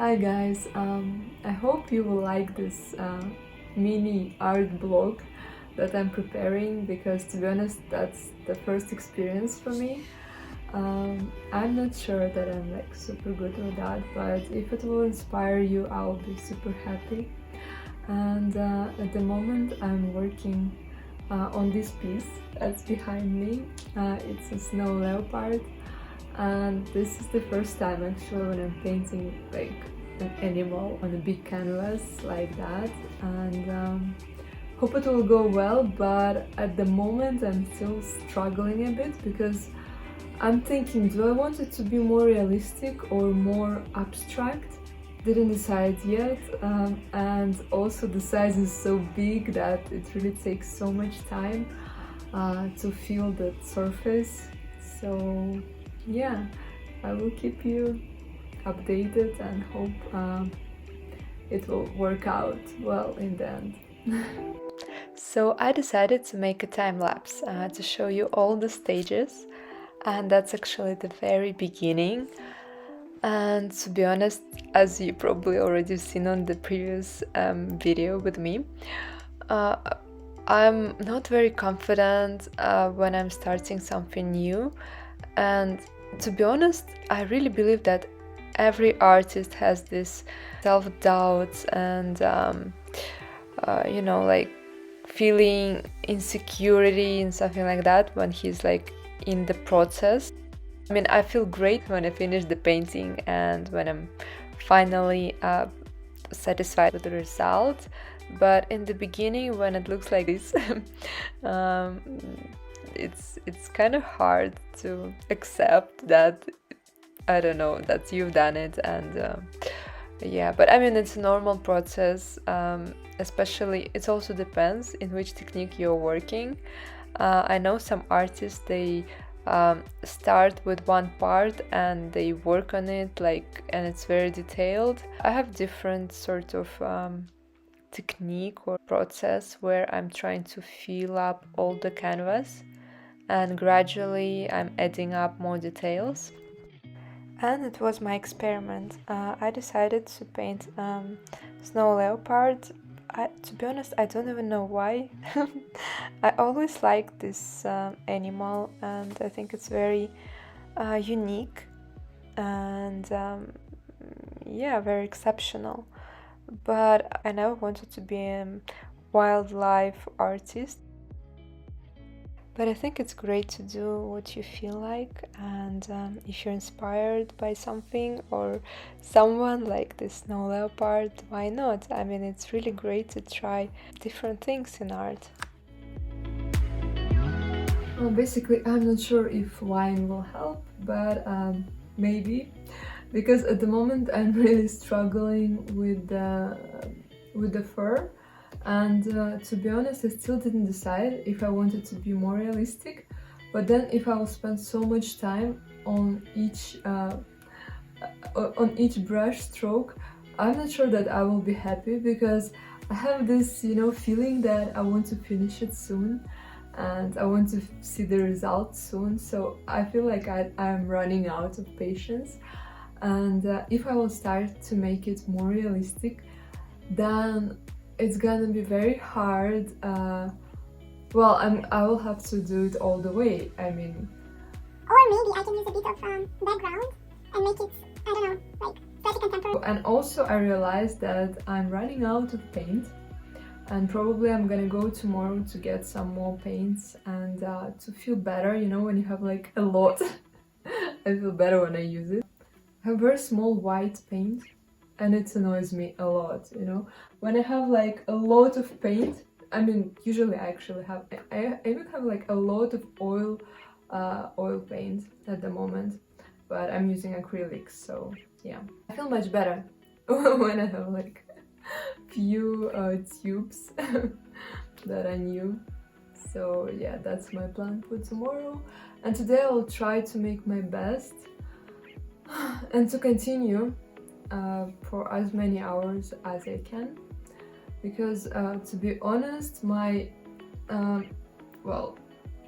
Hi guys, I hope you will like this mini art blog that I'm preparing, because to be honest that's the first experience for me. I'm not sure that I'm like super good with that, but if it will inspire you I'll be super happy. And at the moment I'm working on this piece that's behind me. It's a snow leopard. And this is the first time actually when I'm painting like an animal on a big canvas like that, and hope it will go well, but at the moment I'm still struggling a bit because I'm thinking, do I want it to be more realistic or more abstract? Didn't decide yet, and also the size is so big that it really takes so much time to feel the surface. So yeah, I will keep you updated and hope it will work out well in the end. So I decided to make a time lapse to show you all the stages, and that's actually the very beginning. And to be honest, as you probably already seen on the previous video with me, I'm not very confident when I'm starting something new. And to be honest, I really believe that every artist has this self-doubt and you know, like feeling insecurity and something like that when he's like in the process. I mean, I feel great when I finish the painting and when I'm finally satisfied with the result, but in the beginning when it looks like this it's kind of hard to accept that, I don't know, that you've done it. And yeah, but I mean, it's a normal process, especially it also depends in which technique you're working. I know some artists, they start with one part and they work on it like, and it's very detailed. I have different sort of technique or process where I'm trying to fill up all the canvas and gradually I'm adding up more details. And it was my experiment. I decided to paint snow leopard. To be honest, I don't even know why. I always liked this animal, and I think it's very unique and yeah, very exceptional. But I never wanted to be a wildlife artist. But I think it's great to do what you feel like, and if you're inspired by something or someone like this snow leopard, why not? I mean, it's really great to try different things in art. Well, basically, I'm not sure if wine will help, but maybe, because at the moment I'm really struggling with the fur. And to be honest, I still didn't decide if I wanted to be more realistic, but then if I will spend so much time on each brush stroke, I'm not sure that I will be happy, because I have this, you know, feeling that I want to finish it soon and I want to see the results soon. So I feel like I'm running out of patience, and if I will start to make it more realistic, then it's gonna be very hard. Well, I will have to do it all the way, I mean. Or maybe I can use a bit of background and make it, I don't know, like slightly contemporary. And also I realized that I'm running out of paint, and probably I'm gonna go tomorrow to get some more paints and to feel better, you know, when you have like a lot. I feel better when I use it. I have very small white paint, and it annoys me a lot, you know. When I have like a lot of paint, I mean, usually I actually have, I even have like a lot of oil paint at the moment, but I'm using acrylics, so yeah. I feel much better when I have like few tubes that I knew. So yeah, that's my plan for tomorrow, and today I'll try to make my best and to continue for as many hours as I can, because to be honest, my well,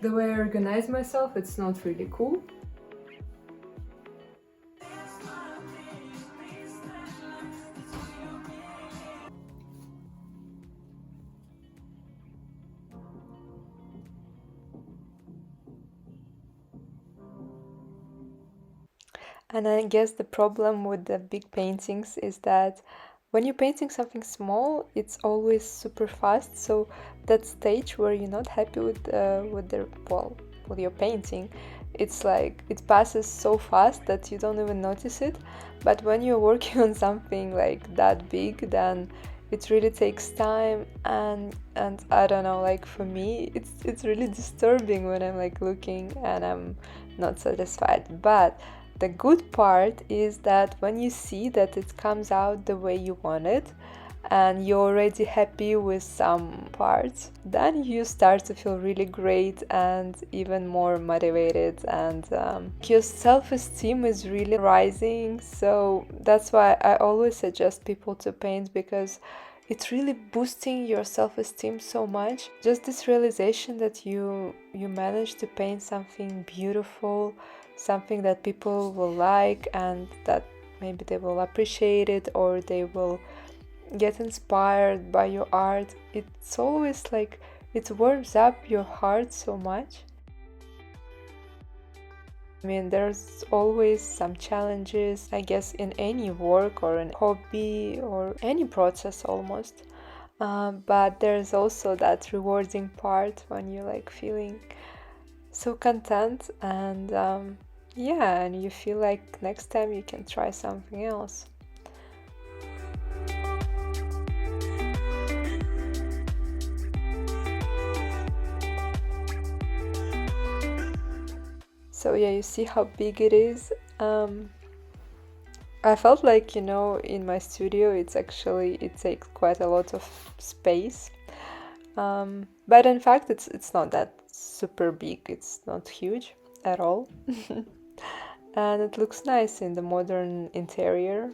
the way I organize myself, it's not really cool. And I guess the problem with the big paintings is that when you're painting something small, it's always super fast. So that stage where you're not happy with with your painting, it's like it passes so fast that you don't even notice it. But when you're working on something like that big, then it really takes time, and I don't know, like for me it's really disturbing when I'm like looking and I'm not satisfied. But the good part is that when you see that it comes out the way you want it and you're already happy with some parts, then you start to feel really great and even more motivated, and your self-esteem is really rising. So that's why I always suggest people to paint, because it's really boosting your self-esteem so much. Just this realization that you managed to paint something beautiful, something that people will like, and that maybe they will appreciate it or they will get inspired by your art. It's always like it warms up your heart so much. I mean, there's always some challenges, I guess, in any work or in hobby or any process almost. But there's also that rewarding part when you're like feeling so content, and yeah, and you feel like next time you can try something else. So yeah, you see how big it is. I felt like, in my studio it takes quite a lot of space. But in fact it's not that super big, it's not huge at all. And it looks nice in the modern interior.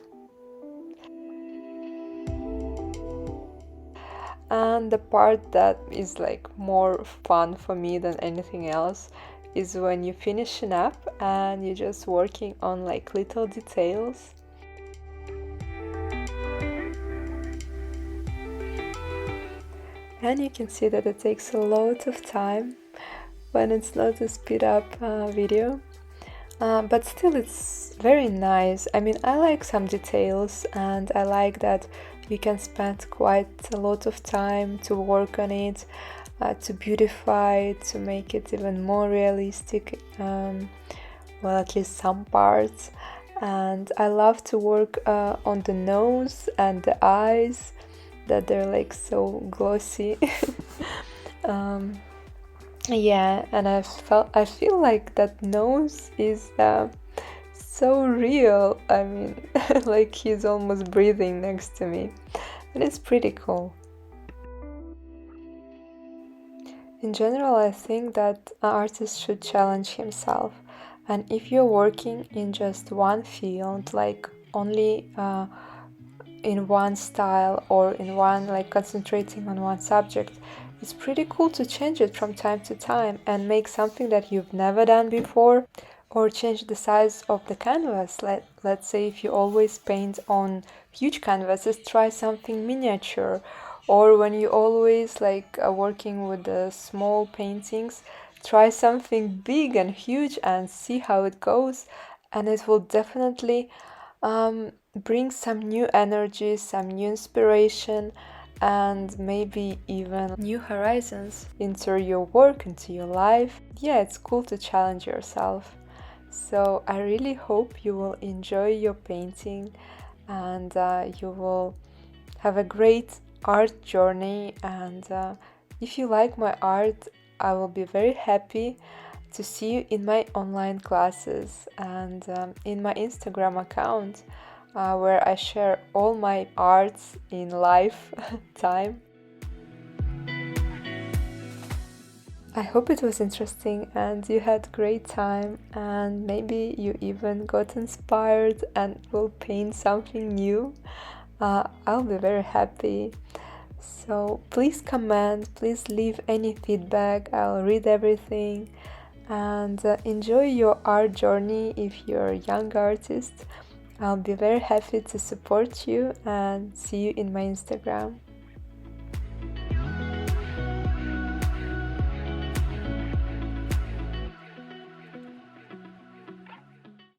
And the part that is like more fun for me than anything else is when you're finishing up and you're just working on like little details. And you can see that it takes a lot of time when it's not a speed up video. But still it's very nice. I mean, I like some details, and I like that you can spend quite a lot of time to work on it, to beautify it, to make it even more realistic, well, at least some parts. And I love to work on the nose and the eyes, that they're like so glossy. Yeah, and I feel like that nose is so real. I mean, like he's almost breathing next to me, and it's pretty cool. In general, I think that an artist should challenge himself, and if you're working in just one field, like only in one style or in one, like concentrating on one subject, it's pretty cool to change it from time to time and make something that you've never done before, or change the size of the canvas. Let's say if you always paint on huge canvases, try something miniature. Or when you always like working with the small paintings, try something big and huge and see how it goes, and it will definitely bring some new energy, some new inspiration, and maybe even new horizons into your work, into your life. Yeah, it's cool to challenge yourself. So I really hope you will enjoy your painting, and you will have a great art journey. And if you like my art, I will be very happy to see you in my online classes and in my Instagram account, where I share all my arts in live time. I hope it was interesting and you had great time, and maybe you even got inspired and will paint something new. I'll be very happy. So please comment, please leave any feedback. I'll read everything, and enjoy your art journey if you're a young artist. I'll be very happy to support you, and see you in my Instagram.